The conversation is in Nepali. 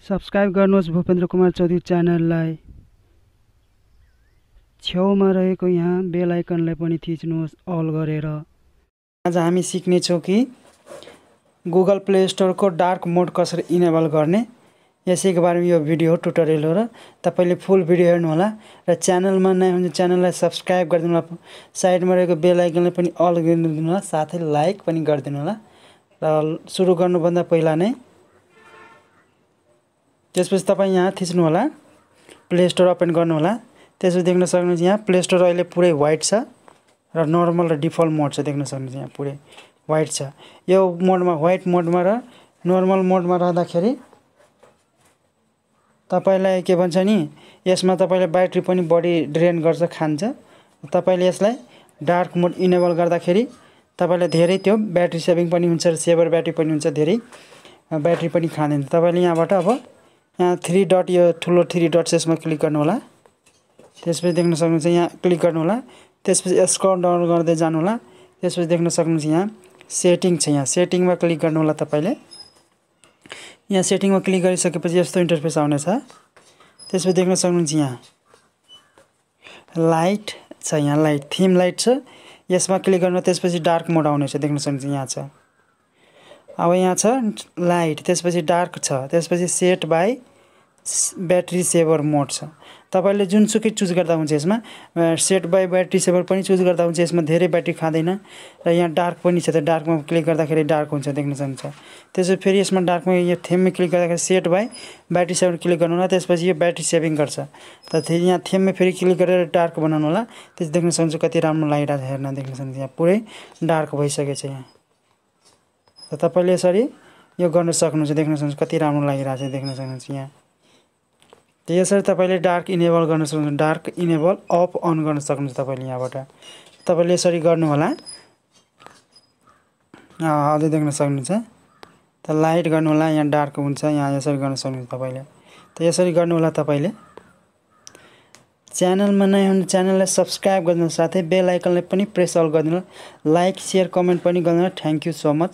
सब्स्क्राइब गर्नुहोस् भुपेन्द्रकुमार च्यानललाई। छेउमा रहेको यहाँ बेल आइकनलाई पनि थिच्नुहोस् अल गरेर। आज हामी सिक्ने छौं कि गुगल प्ले स्टोर को डार्क मोड कसरी इनेबल गर्ने। यसैको बारेमा यो भिडियो ट्युटोरियल हो र तपाईले फुल भिडियो हेर्नु होला र च्यानलमा नयाँ हुनुहुन्छ च्यानललाई सब्स्क्राइब गरिदिनु होला। साइडमा रहेको बेल आइकनलाई पनि अल गरिदिनु होला, साथै लाइक पनि गरिदिनु होला। र सुरु गर्नुभन्दा पहिला नै त्यसपछि तपाई यहाँ थिच्नु होला, प्ले स्टोर ओपन गर्नु होला। त्यसपछि देख्न सक्नुहुन्छ यहाँ प्ले स्टोर अहिले पुरै व्हाइट छ र नर्मल र डिफल्ट मोड छ। देख्न सक्नुहुन्छ यहाँ पुरै व्हाइट छ। यो मोडमा व्हाइट मोडमा र नर्मल मोडमा रहँदाखेरि तपाईलाई के भन्छ नि, यसमा तपाईले ब्याट्री पनि बढी ड्रेन गर्छ, खान्छ। तपाईले यसलाई डार्क मोड इनेबल गर्दाखेरि तपाईलाई धेरै त्यो ब्याट्री सेभिङ पनि हुन्छ र सेभर ब्याट्री पनि हुन्छ, धेरै ब्याट्री पनि खाँदैन। तपाईले यहाँबाट अब यहाँ 3 डट, यो ठुलो 3 डट्स यसमा क्लिक गर्नु होला। त्यसपछि देख्न सक्नुहुन्छ यहाँ क्लिक गर्नु होला। त्यसपछि स्क्रल डाउन गर्दै जानु होला। त्यसपछि देख्न सक्नुहुन्छ यहाँ सेटिङ छ, यहाँ सेटिङमा क्लिक गर्नु होला। तपाईले यहाँ सेटिङमा क्लिक गरिसकेपछि यस्तो इन्टरफेस आउनेछ। त्यसपछि देख्न सक्नुहुन्छ यहाँ लाइट छ, यहाँ लाइट थीम लाइट छ, यसमा क्लिक गर्नु। त्यसपछि डार्क मोड आउनेछ। देख्न सक्नुहुन्छ यहाँ छ। अब यहाँ छ लाइट, त्यसपछि डार्क छ, त्यसपछि सेट बाइ ब्याट्री सेभर मोड छ। तपाईले जुनसुकै चुज गर्दा हुन्छ। यसमा सेट बाइ ब्याट्री सेभर पनि चुज गर्दा हुन्छ, यसमा धेरै ब्याट्री खाँदैन। र यहाँ डार्क पनि छ, त डार्कमा क्लिक गर्दाखेरि डार्क हुन्छ। देख्न सक्नुहुन्छ। त्यसपछि फेरि यसमा डार्कमा यो थीममा क्लिक गर्दाखेरि set by battery saver click गर्नु होला। त्यसपछि यो ब्याट्री सेभिङ गर्छ। त फेरि यहाँ थीममा फेरि क्लिक गरेर डार्क बनाउनु होला। त्यसपछि देख्न सक्नुहुन्छ कति राम्रो लागिरहेको छ हेर्न। देख्न सक्नुहुन्छ यहाँ पुरै डार्क भइसकेको छ यहाँ। त तपाईले यसरी यो गर्न सक्नुहुन्छ। देख्न सक्नुहुन्छ कति राम्रो लागिरहेको छ। देख्न सक्नुहुन्छ यहाँ। यसरी तपाईले डार्क इनेबल गर्न सक्नुहुन्छ। डार्क इनेबल अफ अन गर्न सक्नुहुन्छ तपाईले यहाँबाट। तपाईले यसरी गर्नु होला। अझै देख्न सक्नुहुन्छ। त लाइट गर्नु होला, यहाँ डार्क हुन्छ, यहाँ यसरी गर्न सक्नुहुन्छ तपाईले। त यसरी गर्नु होला तपाईले। च्यानलमा नयाँ हुनु च्यानललाई सब्स्क्राइब गरिदिनु, साथै बेल आइकनलाई पनि प्रेस अल गरिदिनु। लाइक, शेयर, कमेन्ट पनि गरिदिनु। Thank you so much.